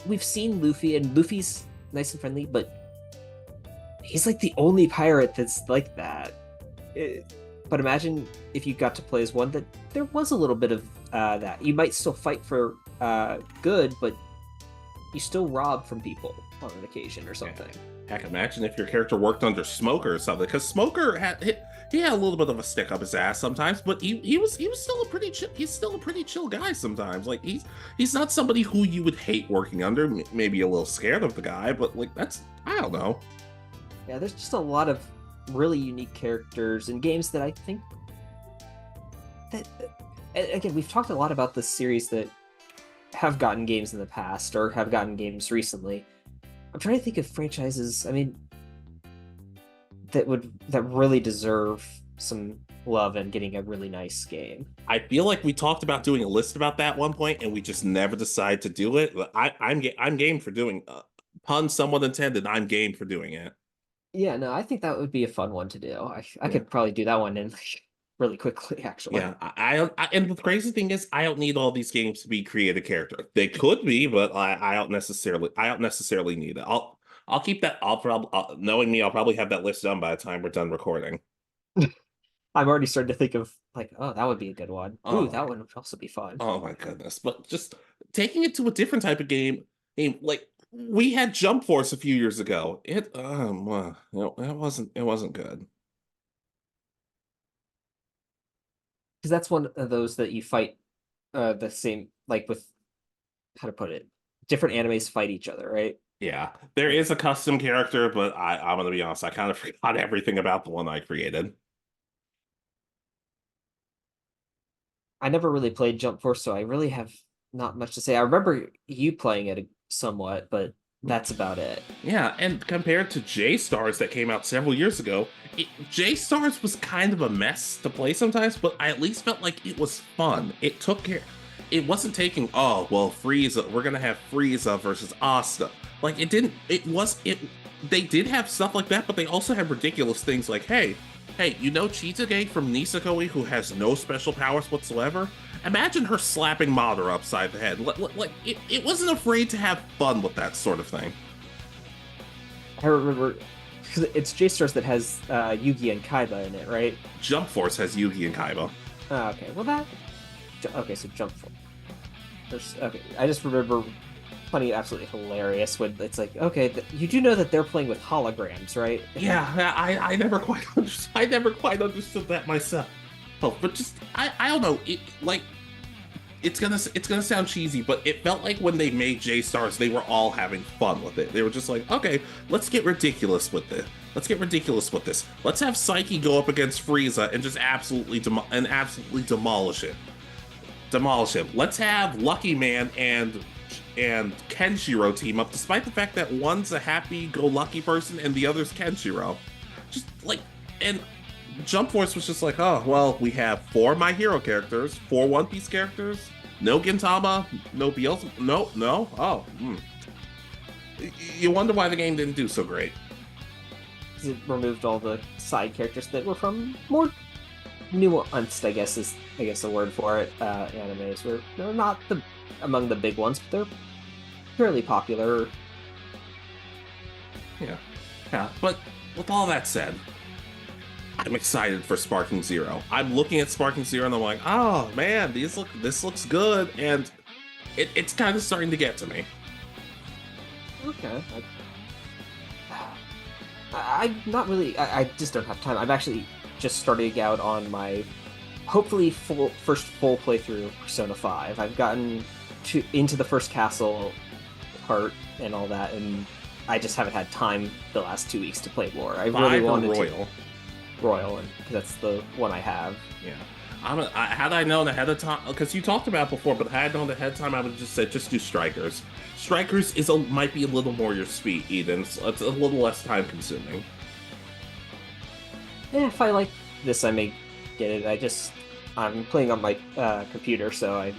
We've seen Luffy, and Luffy's nice and friendly, but he's like the only pirate that's like that. But imagine if you got to play as one that there was a little bit of that. You might still fight for good, but you still rob from people on an occasion or something. Heck, imagine if your character worked under Smoker or something, because Smoker he had a little bit of a stick up his ass sometimes, but he was still a pretty chill guy sometimes. Like he's not somebody who you would hate working under. Maybe a little scared of the guy, but like I don't know. Yeah, there's just a lot of really unique characters in games that I think that again we've talked a lot about this series that have gotten games in the past or have gotten games recently. I'm trying to think of franchises, I mean, that really deserve some love and getting a really nice game. I feel like we talked about doing a list about that one point, and we just never decided to do it. But I'm game for doing pun somewhat intended. I'm game for doing it. Yeah, no, I think that would be a fun one to do. I could probably do that one in really quickly, actually. Yeah, and the crazy thing is, I don't need all these games to be creative character. They could be, but I don't necessarily need it. I'll keep that. I'll probably knowing me, I'll probably have that list done by the time we're done recording. I'm already starting to think of like, oh, that would be a good one. Ooh, that one would also be fun. Oh my goodness! But just taking it to a different type of game like we had Jump Force a few years ago. It it wasn't good. Because that's one of those that you fight the same like with how to put it. Different animes fight each other, right? Yeah, there is a custom character, but I'm gonna be honest, I kind of forgot everything about the one I created. I never really played Jump Force, so I really have not much to say. I remember you playing it somewhat, but that's about it. Yeah, and compared to J-Stars that came out several years ago, J-Stars was kind of a mess to play sometimes, but I at least felt like it was fun. It took care. It wasn't taking, oh, well, Frieza, we're gonna have Frieza versus Asta. Like, it didn't, it was, it, they did have stuff like that, but they also had ridiculous things like, hey, you know Chitsuge from Nisakoi who has no special powers whatsoever? Imagine her slapping Madara upside the head. Like, it wasn't afraid to have fun with that sort of thing. I remember because it's J-Stars that has Yugi and Kaiba in it, right? Jump Force has Yugi and Kaiba. Okay, well okay, so Jump Force. Okay, I just remember finding it absolutely hilarious when it's like, okay, you do know that they're playing with holograms, right? Yeah, I never quite understood. I never quite understood that myself. Oh, but just I don't know. It like it's gonna sound cheesy, but it felt like when they made J-Stars, they were all having fun with it. They were just like, okay, let's get ridiculous with it. Let's get ridiculous with this. Let's have Psyche go up against Frieza and just absolutely demolish it. Demolish him. Let's have Lucky Man and Kenshiro team up, despite the fact that one's a happy-go-lucky person and the other's Kenshiro. Just like, and Jump Force was just like, oh, well, we have 4 My Hero characters, 4 One Piece characters, no Gintama, no Beelzebub, no, oh, You wonder why the game didn't do so great. It removed all the side characters that were from more nuanced, I guess the word for it, animes where they're not among the big ones, but they're fairly popular. Yeah, but with all that said, I'm excited for Sparking Zero. I'm looking at Sparking Zero and I'm like, oh man, this looks good, and it's kind of starting to get to me. Okay. I'm not really. I just don't have time. I'm actually just starting out on my hopefully first full playthrough of Persona 5. I've gotten into the first castle part and all that, and I just haven't had time the last 2 weeks to play more. I really wanted Royal. Royal, and that's the one I have. Yeah. Had I known ahead of time, because you talked about it before, but had I known ahead of time, I would have just said, just do Strikers. Strikers might be a little more your speed, Eden. It's a little less time consuming. Yeah, if I like this, I may get it. I'm playing on my computer, so I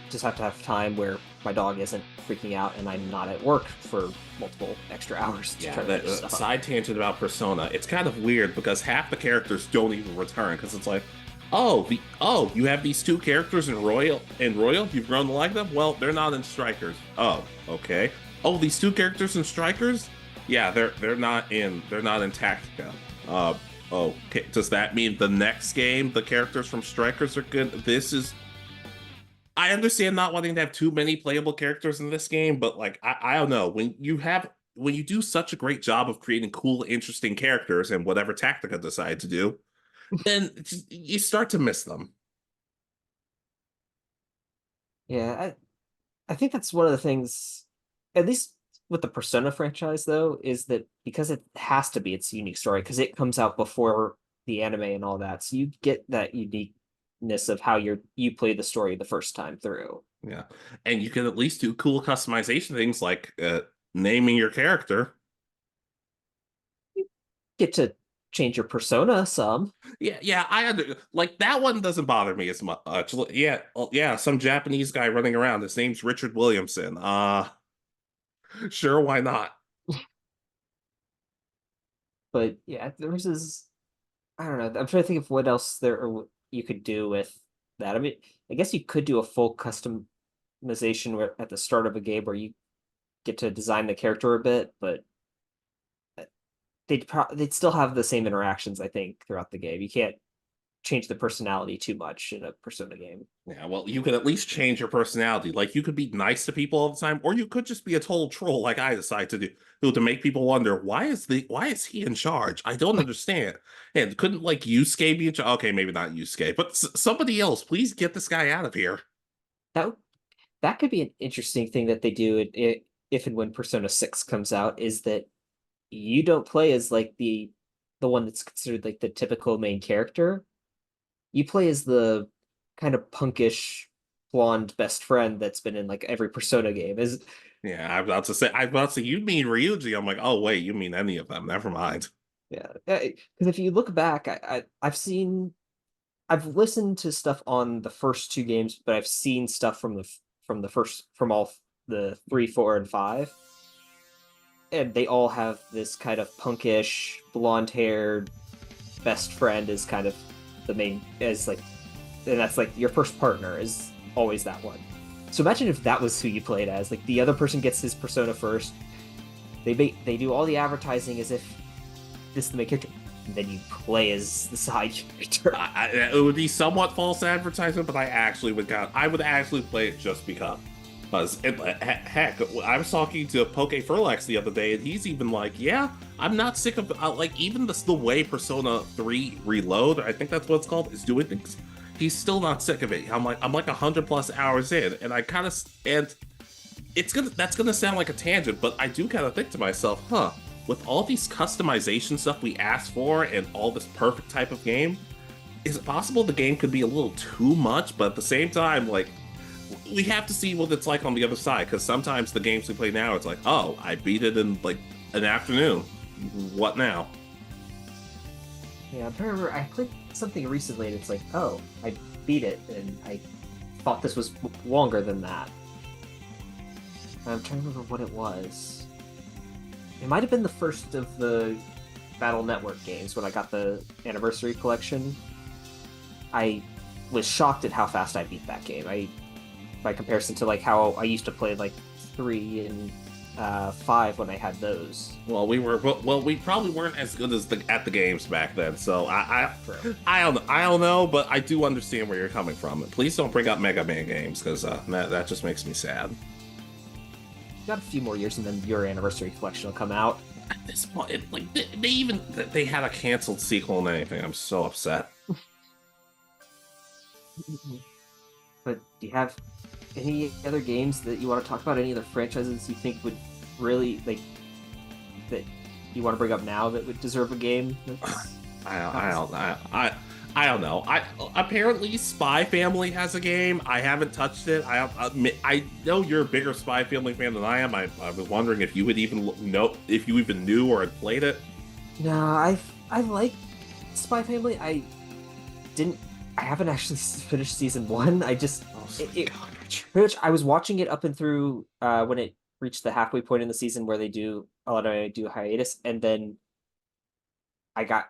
just have to have time where my dog isn't freaking out and I'm not at work for multiple extra hours. Yeah, that side tangent about Persona, it's kind of weird because half the characters don't even return, because it's like, you have these 2 characters in Royal, you've grown to like them? Well, they're not in Strikers. Oh, okay. Oh, these 2 characters in Strikers? Yeah, they're not in Tactica. Okay. Does that mean the next game the characters from Strikers are good? I understand not wanting to have too many playable characters in this game, but like I don't know, when you do such a great job of creating cool, interesting characters and whatever Tactica decide to do, then you start to miss them. Yeah, I think that's one of the things, at least with the Persona franchise, though, is that because it has to be its unique story, because it comes out before the anime and all that, so you get that uniqueness of how you play the story the first time through. Yeah, and you can at least do cool customization things like naming your character. You get to change your persona some. Yeah, like that one doesn't bother me as much. Yeah, some Japanese guy running around. His name's Richard Williamson. Sure, why not? But yeah, I don't know. I'm trying to think of what else you could do with that. I mean, I guess you could do a full customization at the start of a game where you get to design the character a bit, but they'd still have the same interactions, I think, throughout the game. You can't change the personality too much in a Persona game. Yeah, well, you could at least change your personality. Like, you could be nice to people all the time, or you could just be a total troll, like I decide to do, to make people wonder why is he in charge? I don't understand. And couldn't like Yusuke be in charge? Okay, maybe not Yusuke, but somebody else. Please get this guy out of here. That that could be an interesting thing that they do if and when Persona 6 comes out, is that you don't play as like the one that's considered like the typical main character. You play as the kind of punkish blonde best friend that's been in like every Persona game. Is Yeah, I was about to say, you mean Ryuji? I'm like, oh wait, you mean any of them? Never mind. yeah, because if you look back, I've listened to stuff on the first two games, but I've seen stuff from all the three, four, and five, and they all have this kind of punkish, blonde-haired best friend is kind of the main as like, and that's like your first partner is always that one. So imagine if that was who you played as. Like the other person gets his persona first. They do all the advertising as if this is the main character. And then you play as the side character. It would be somewhat false advertisement, but I would actually play it just because. Heck, I was talking to Poke Furlax the other day, and he's even like, "Yeah, I'm not sick of like even the way Persona 3 Reload, I think that's what it's called, is doing things. He's still not sick of it. I'm like 100+ hours in, and that's gonna sound like a tangent, but I do kind of think to myself, huh? With all these customization stuff we asked for and all this perfect type of game, is it possible the game could be a little too much? But at the same time, like, we have to see what it's like on the other side, because sometimes the games we play now, it's like, oh, I beat it in like an afternoon. What now? Yeah, I'm trying to remember. I played something recently, and it's like, oh, I beat it, and I thought this was longer than that. I'm trying to remember what it was. It might have been the first of the Battle Network games when I got the Anniversary Collection. I was shocked at how fast I beat that game. By comparison to like how I used to play like 3 and 5 when I had those. Well, we probably weren't as good as at the games back then. So I don't know, but I do understand where you're coming from. Please don't bring up Mega Man games, because that just makes me sad. Got a few more years, and then your Anniversary Collection will come out. At this point, like they had a canceled sequel and anything. I'm so upset. But do you have any other games that you want to talk about? Any other franchises you think would really like that you want to bring up now that would deserve a game? I don't know. Apparently Spy Family has a game. I haven't touched it. I know you're a bigger Spy Family fan than I am. I was wondering if you would even know, if you even knew or had played it. No, I like Spy Family. I haven't actually finished season 1. I just I was watching it up and through when it reached the halfway point in the season where they do hiatus, and then I got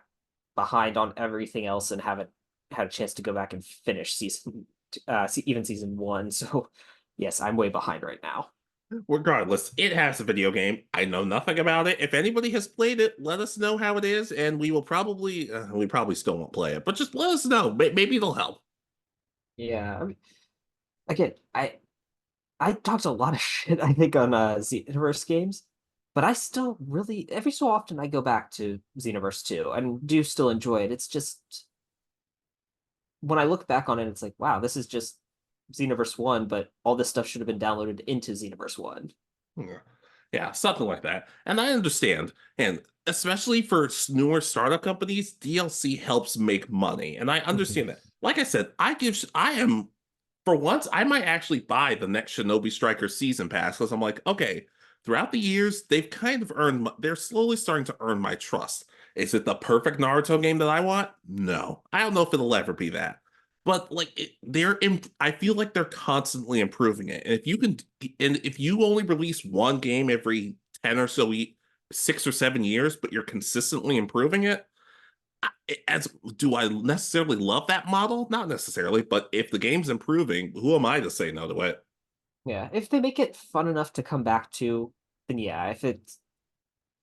behind on everything else and haven't had a chance to go back and finish even season 1. So yes, I'm way behind right now. Regardless, it has a video game. I know nothing about it. If anybody has played it, let us know how it is, and we probably still won't play it, but just let us know. Maybe it'll help. Yeah, I mean, again, I talked a lot of shit, I think, on Xenoverse games, but I still really, every so often, I go back to Xenoverse 2 and do still enjoy it. It's just, when I look back on it, it's like, wow, this is just Xenoverse 1, but all this stuff should have been downloaded into Xenoverse 1. Yeah, something like that. And I understand. And especially for newer startup companies, DLC helps make money. And I understand that. Like I said, for once, I might actually buy the next Shinobi Striker season pass, because I'm like, okay, throughout the years, they're slowly starting to earn my trust. Is it the perfect Naruto game that I want? No. I don't know if it'll ever be that. But like I feel like they're constantly improving it. And if you only release one game every 10 or so 6 or 7 years, but you're consistently improving it, do I necessarily love that model? Not necessarily, but if the game's improving, who am I to say no to it? Yeah, if they make it fun enough to come back to, then yeah. If it's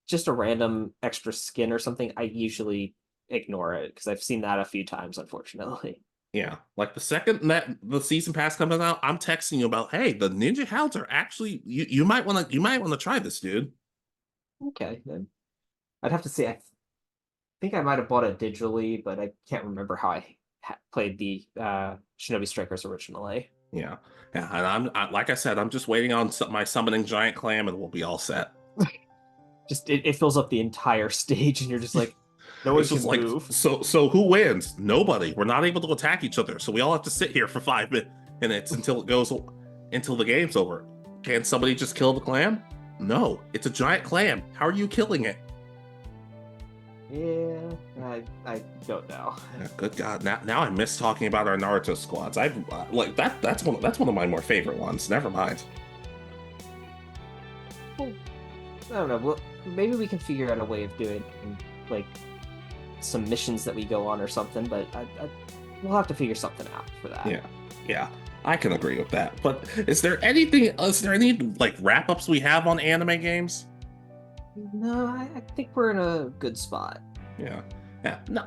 just a random extra skin or something, I usually ignore it because I've seen that a few times, unfortunately. Yeah, like the second that the season pass comes out, I'm texting you about, hey, the Ninja Hounds are actually you might want to try this, dude. Okay, then I'd have to say I think I might have bought it digitally, but I can't remember how I played the Shinobi Strikers originally. Yeah, and like I said, I'm just waiting on my summoning giant clam, and we'll be all set. Just it fills up the entire stage, and you're just like, no one can move. So who wins? Nobody. We're not able to attack each other, so we all have to sit here for 5 minutes. and it's until the game's over. Can somebody just kill the clam? No, it's a giant clam. How are you killing it? Yeah, I don't know. Yeah, good God! Now I miss talking about our Naruto squads. I've like that. That's one of my more favorite ones. Never mind. Well, I don't know. Well, maybe we can figure out a way of doing like some missions that we go on or something. But we'll have to figure something out for that. Yeah, I can agree with that. But is there any like wrap ups we have on anime games? No, I think we're in a good spot. Yeah.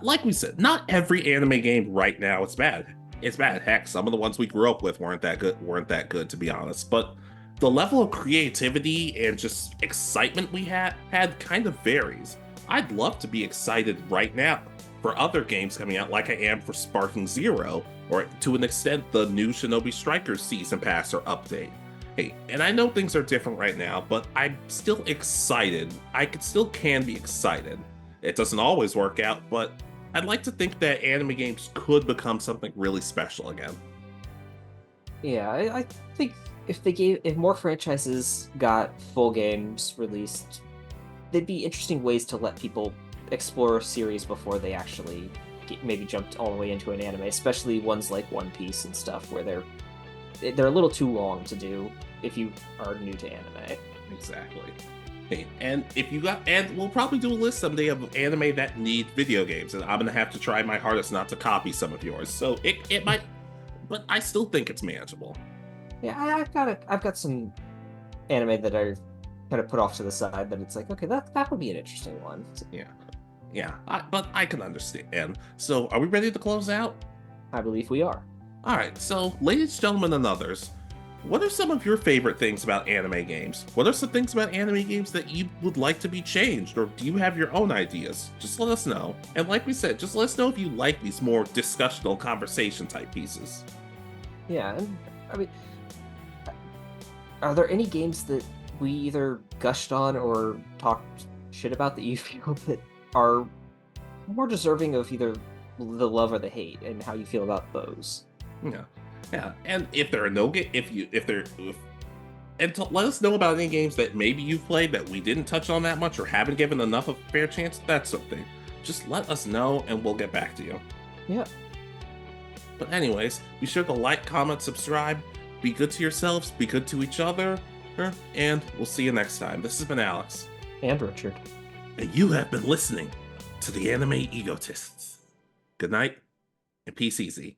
Like we said, not every anime game right now is bad. It's bad. Heck, some of the ones we grew up with weren't that good to be honest. But the level of creativity and just excitement we had kind of varies. I'd love to be excited right now for other games coming out like I am for Sparking Zero, or to an extent the new Shinobi Strikers season pass or update. Hey, and I know things are different right now, but I'm still excited. I can be excited. It doesn't always work out, but I'd like to think that anime games could become something really special again. Yeah, I think if more franchises got full games released, there'd be interesting ways to let people explore a series before they actually maybe jumped all the way into an anime, especially ones like One Piece and stuff, where they're a little too long to do if you are new to anime. Exactly. Hey, and we'll probably do a list someday of anime that need video games, and I'm gonna have to try my hardest not to copy some of yours. So it might, but I still think it's manageable. Yeah, I've got some anime that are kind of put off to the side, but it's like, okay, that would be an interesting one. But I can understand. So, are we ready to close out? I believe we are. All right. So, ladies, gentlemen, and others, what are some of your favorite things about anime games? What are some things about anime games that you would like to be changed, or do you have your own ideas? Just let us know. And like we said, just let us know if you like these more discussional conversation type pieces. Yeah, and I mean, are there any games that we either gushed on or talked shit about that you feel that are more deserving of either the love or the hate, and how you feel about those? Yeah. And if there are no let us know about any games that maybe you've played that we didn't touch on that much or haven't given enough of a fair chance. That's something. Just let us know and we'll get back to you. Yeah. But anyways, be sure to like, comment, subscribe. Be good to yourselves. Be good to each other. And we'll see you next time. This has been Alex. And Richard. And you have been listening to the Anime Egotists. Good night and peace easy.